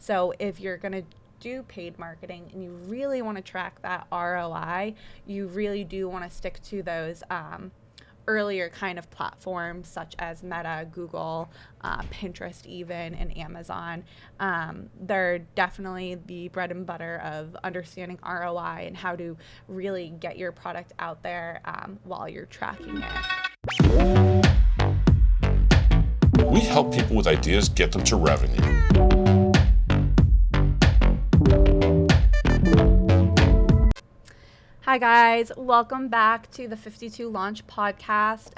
So if you're going to do paid marketing and you really want to track that ROI, you really do want to stick to those earlier kind of platforms such as Meta, Google, Pinterest even, and Amazon. They're definitely the bread and butter of understanding ROI and how to really get your product out there while you're tracking it. We help people with ideas get them to revenue. Hi guys, welcome back to the 52 Launch Podcast,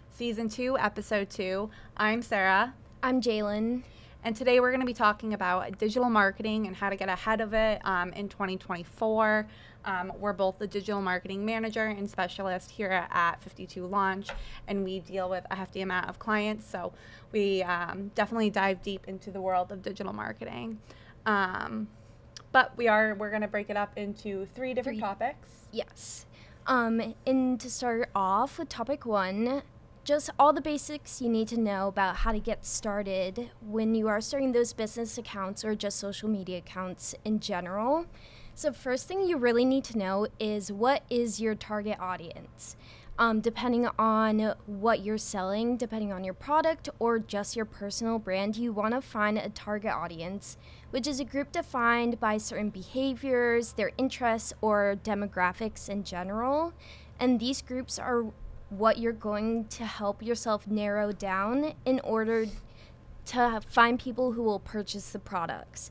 Season 2, Episode 2. I'm Sarah. I'm Jalen. And today we're going to be talking about digital marketing and how to get ahead of it in 2024. We're both the digital marketing manager and specialist here at 52 Launch, and we deal with a hefty amount of clients, so we definitely dive deep into the world of digital marketing. But we're going to break it up into three different topics. Yes. And to start off with topic 1, just all the basics you need to know about how to get started when you are starting those business accounts or just social media accounts in general. So first thing you really need to know is, what is your target audience? Depending on what you're selling, depending on your product or just your personal brand, you want to find a target audience, which is a group defined by certain behaviors, their interests, or demographics in general. And these groups are what you're going to help yourself narrow down in order to find people who will purchase the products.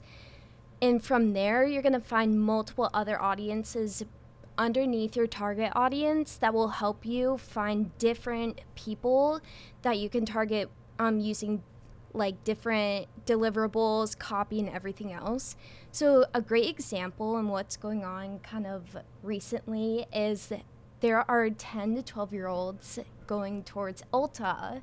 And from there, you're going to find multiple other audiences underneath your target audience that will help you find different people that you can target using like different deliverables, copy, and everything else. So a great example and what's going on kind of recently is that there are 10 to 12-year-olds going towards Ulta.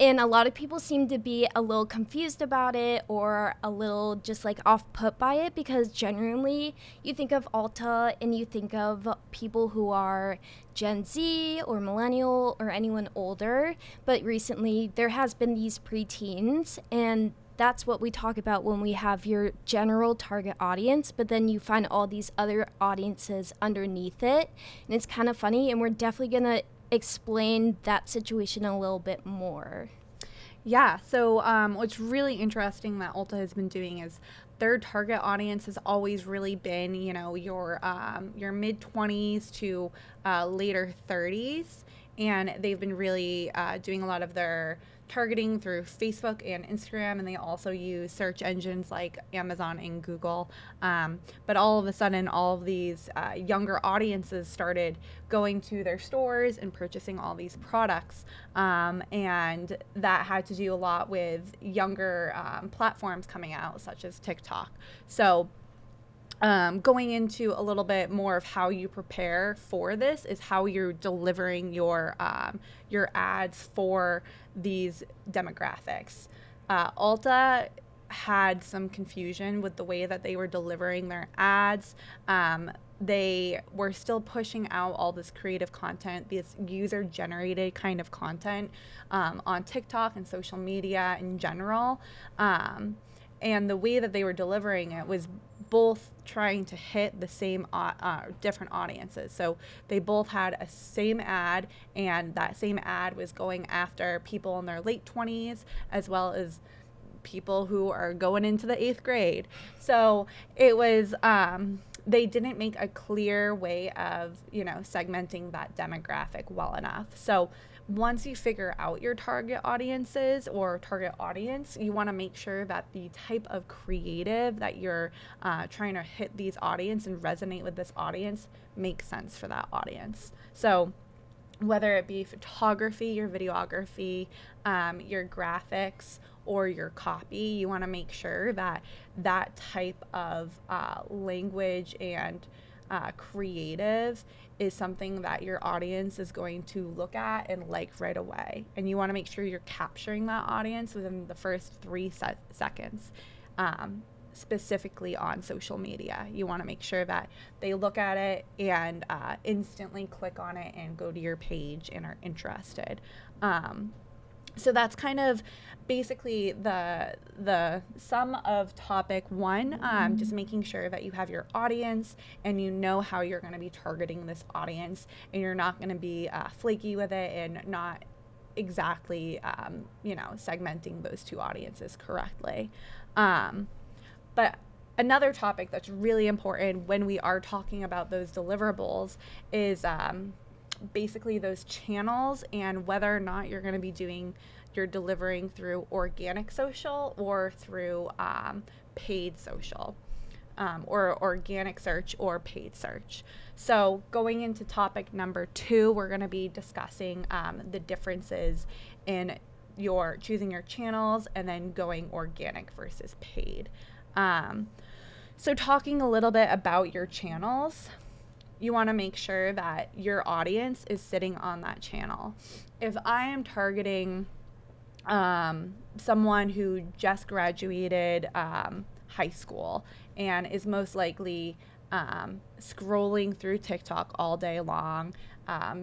And a lot of people seem to be a little confused about it or a little just like off-put by it, because generally you think of Ulta and you think of people who are Gen Z or millennial or anyone older. But recently there has been these preteens, and that's what we talk about when we have your general target audience, but then you find all these other audiences underneath it. And it's kind of funny, and we're definitely going to explain that situation a little bit more. Yeah, so what's really interesting that Ulta has been doing is their target audience has always really been, your mid-20s to later 30s, and they've been really doing a lot of their targeting through Facebook and Instagram, and they also use search engines like Amazon and Google. But all of a sudden, all of these younger audiences started going to their stores and purchasing all these products. And that had to do a lot with younger platforms coming out, such as TikTok. So going into a little bit more of how you prepare for this is how you're delivering your ads for these demographics. Ulta had some confusion with the way that they were delivering their ads. They were still pushing out all this creative content, this user-generated kind of content on TikTok and social media in general. And the way that they were delivering it was both trying to hit the same different audiences. So they both had a same ad, and that same ad was going after people in their late 20s as well as people who are going into the 8th grade. So it was they didn't make a clear way of segmenting that demographic well enough. So once you figure out your target audiences or target audience, you want to make sure that the type of creative that you're trying to hit these audience and resonate with this audience makes sense for that audience. So whether it be photography, your videography, your graphics, or your copy, you want to make sure that that type of language and creative is something that your audience is going to look at and like right away. And you want to make sure you're capturing that audience within the first 3 seconds, specifically on social media. You want to make sure that they look at it and instantly click on it and go to your page and are interested. So that's kind of basically the sum of topic one. Just making sure that you have your audience and you know how you're going to be targeting this audience, and you're not going to be flaky with it and not exactly segmenting those two audiences correctly. But another topic that's really important when we are talking about those deliverables is basically those channels and whether or not you're delivering through organic social or through paid social, or organic search or paid search. So going into topic number 2, we're going to be discussing the differences in choosing your channels and then going organic versus paid. So talking a little bit about your channels, you want to make sure that your audience is sitting on that channel. If I am targeting someone who just graduated high school and is most likely scrolling through TikTok all day long,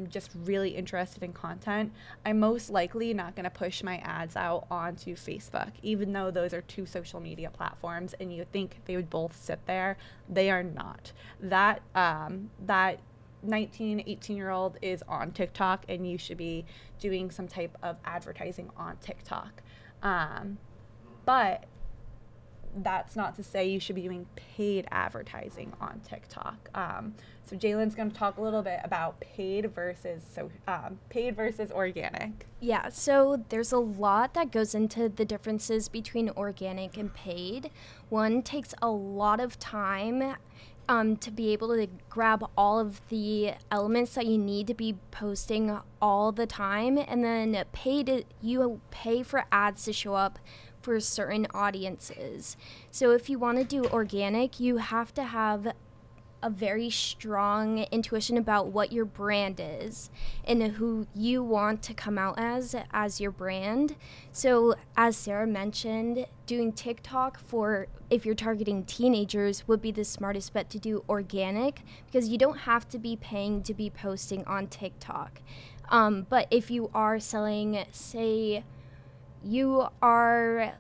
just really interested in content, I'm most likely not going to push my ads out onto Facebook, even though those are two social media platforms and you think they would both sit there. They are not. That 19, 18-year-old is on TikTok, and you should be doing some type of advertising on TikTok. But that's not to say you should be doing paid advertising on TikTok. So Jalen's going to talk a little bit about paid versus organic. Yeah, so there's a lot that goes into the differences between organic and paid. One takes a lot of time to be able to grab all of the elements that you need to be posting all the time. And then paid, you pay for ads to show up for certain audiences. So if you want to do organic, you have to have a very strong intuition about what your brand is and who you want to come out as your brand. So as Sarah mentioned, doing TikTok for if you're targeting teenagers would be the smartest bet to do organic, because you don't have to be paying to be posting on TikTok. But if you are selling, say you are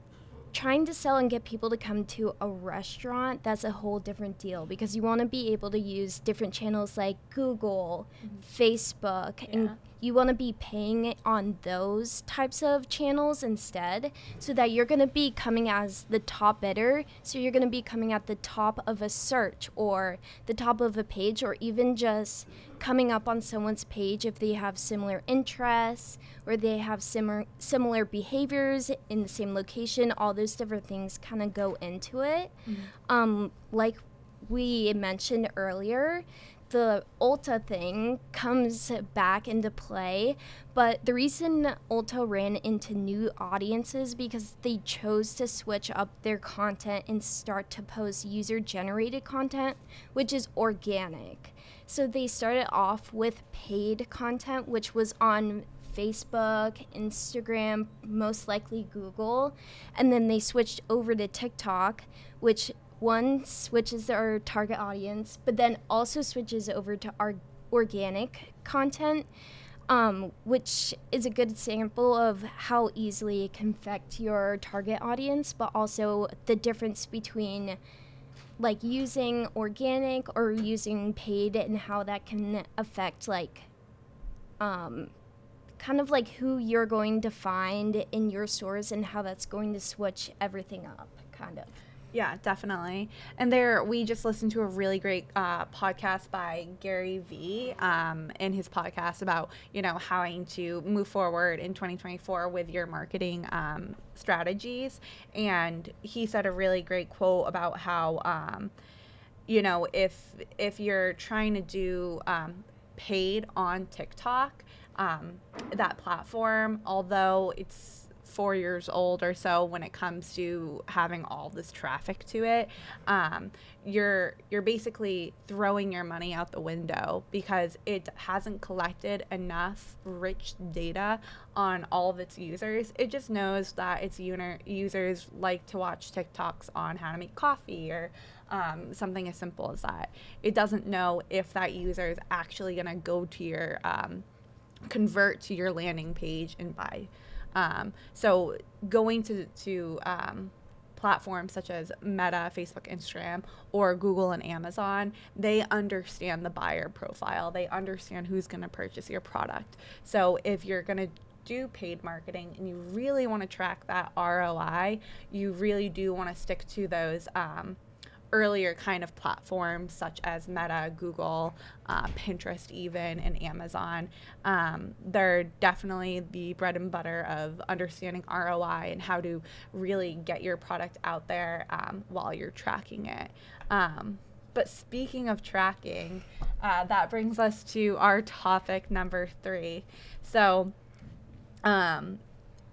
trying to sell and get people to come to a restaurant, that's a whole different deal, because you want to be able to use different channels like Google, Facebook, and you want to be paying on those types of channels instead, so that you're going to be coming as the top bidder. So you're going to be coming at the top of a search or the top of a page, or even just coming up on someone's page if they have similar interests or they have similar behaviors in the same location. All those different things kind of go into it. Like we mentioned earlier, the Ulta thing comes back into play, but the reason Ulta ran into new audiences because they chose to switch up their content and start to post user-generated content, which is organic. So they started off with paid content, which was on Facebook, Instagram, most likely Google, and then they switched over to TikTok, which one switches our target audience, but then also switches over to our organic content, which is a good example of how easily it can affect your target audience, but also the difference between like using organic or using paid and how that can affect like kind of like who you're going to find in your stores and how that's going to switch everything up, kind of. Yeah, definitely. And we just listened to a really great podcast by Gary Vee, in his podcast about, how to move forward in 2024 with your marketing strategies. And he said a really great quote about how, if you're trying to do paid on TikTok, that platform, although it's 4 years old or so when it comes to having all this traffic to it, you're basically throwing your money out the window because it hasn't collected enough rich data on all of its users. It just knows that its users like to watch TikToks on how to make coffee or something as simple as that. It doesn't know if that user is actually going to go to your convert to your landing page and buy So going to platforms such as Meta, Facebook, Instagram, or Google and Amazon, they understand the buyer profile. They understand who's going to purchase your product. So if you're going to do paid marketing and you really want to track that ROI, you really do want to stick to those earlier kind of platforms such as Meta, Google, Pinterest even, and Amazon. They're definitely the bread and butter of understanding ROI and how to really get your product out there while you're tracking it. But speaking of tracking, that brings us to our topic number 3. So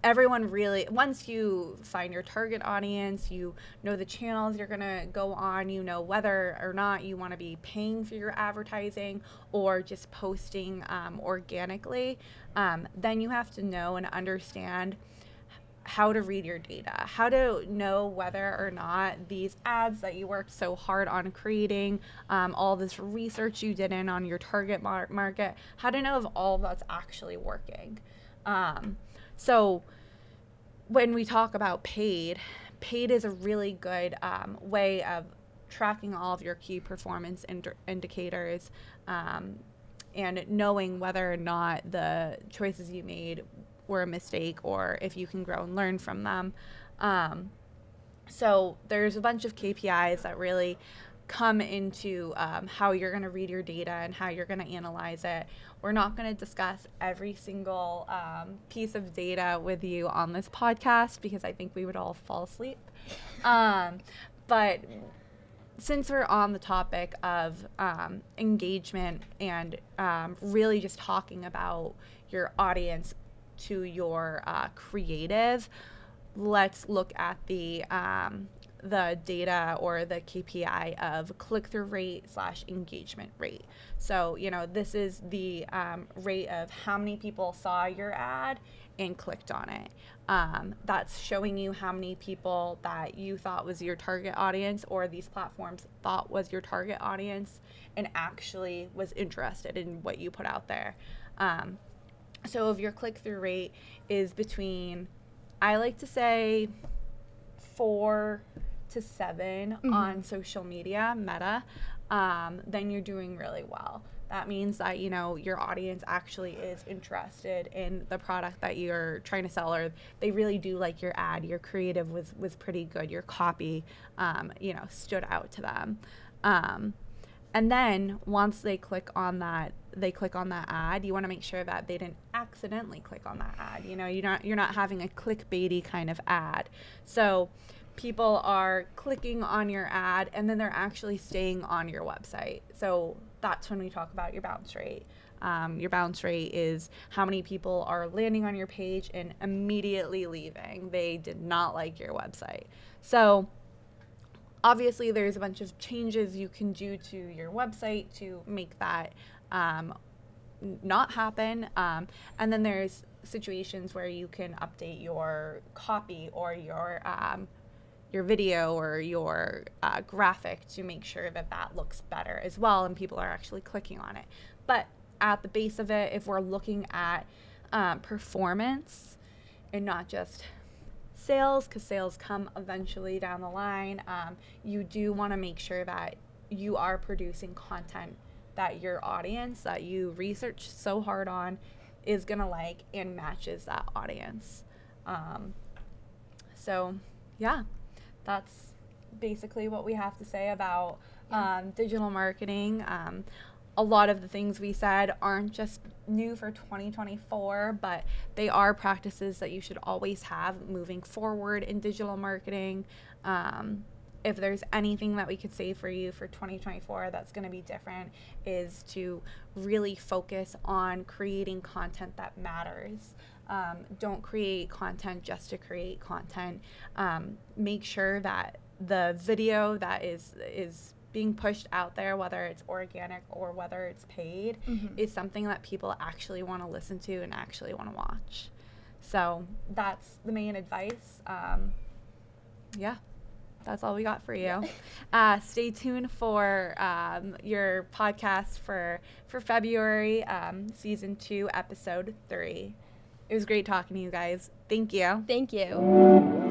everyone really, once you find your target audience, you know the channels you're going to go on, you know whether or not you want to be paying for your advertising or just posting organically, then you have to know and understand how to read your data, how to know whether or not these ads that you worked so hard on creating, all this research you did in on your target market, how to know if all of that's actually working. So when we talk about paid is a really good way of tracking all of your key performance indicators and knowing whether or not the choices you made were a mistake or if you can grow and learn from them. So there's a bunch of KPIs that really come into how you're going to read your data and how you're going to analyze it. We're not going to discuss every single piece of data with you on this podcast because I think we would all fall asleep. But since we're on the topic of engagement and really just talking about your audience to your creative, let's look at the data or the KPI of click-through rate / engagement rate. So, this is the rate of how many people saw your ad and clicked on it. That's showing you how many people that you thought was your target audience or these platforms thought was your target audience and actually was interested in what you put out there. So if your click-through rate is between, I like to say 4 to 7 on social media, Meta, then you're doing really well. That means that, your audience actually is interested in the product that you're trying to sell, or they really do like your ad. Your creative was pretty good. Your copy, stood out to them. And then once they click on that ad, you want to make sure that they didn't accidentally click on that ad. You're not having a clickbaity kind of ad. So people are clicking on your ad and then they're actually staying on your website. So that's when we talk about your bounce rate. Your bounce rate is how many people are landing on your page and immediately leaving. They did not like your website. So obviously there's a bunch of changes you can do to your website to make that not happen. And then there's situations where you can update your copy or your video or your graphic to make sure that looks better as well and people are actually clicking on it. But at the base of it, if we're looking at performance and not just sales, because sales come eventually down the line, you do want to make sure that you are producing content that your audience that you research so hard on is going to like and matches that audience. So yeah, that's basically what we have to say about digital marketing. A lot of the things we said aren't just new for 2024, but they are practices that you should always have moving forward in digital marketing. If there's anything that we could say for you for 2024 that's going to be different, is to really focus on creating content that matters. Don't create content just to create content. Make sure that the video that is being pushed out there, whether it's organic or whether it's paid, is something that people actually want to listen to and actually want to watch. So that's the main advice. Yeah, that's all we got for you. Stay tuned for your podcast for February, season 2, episode 3. It was great talking to you guys. Thank you. Thank you.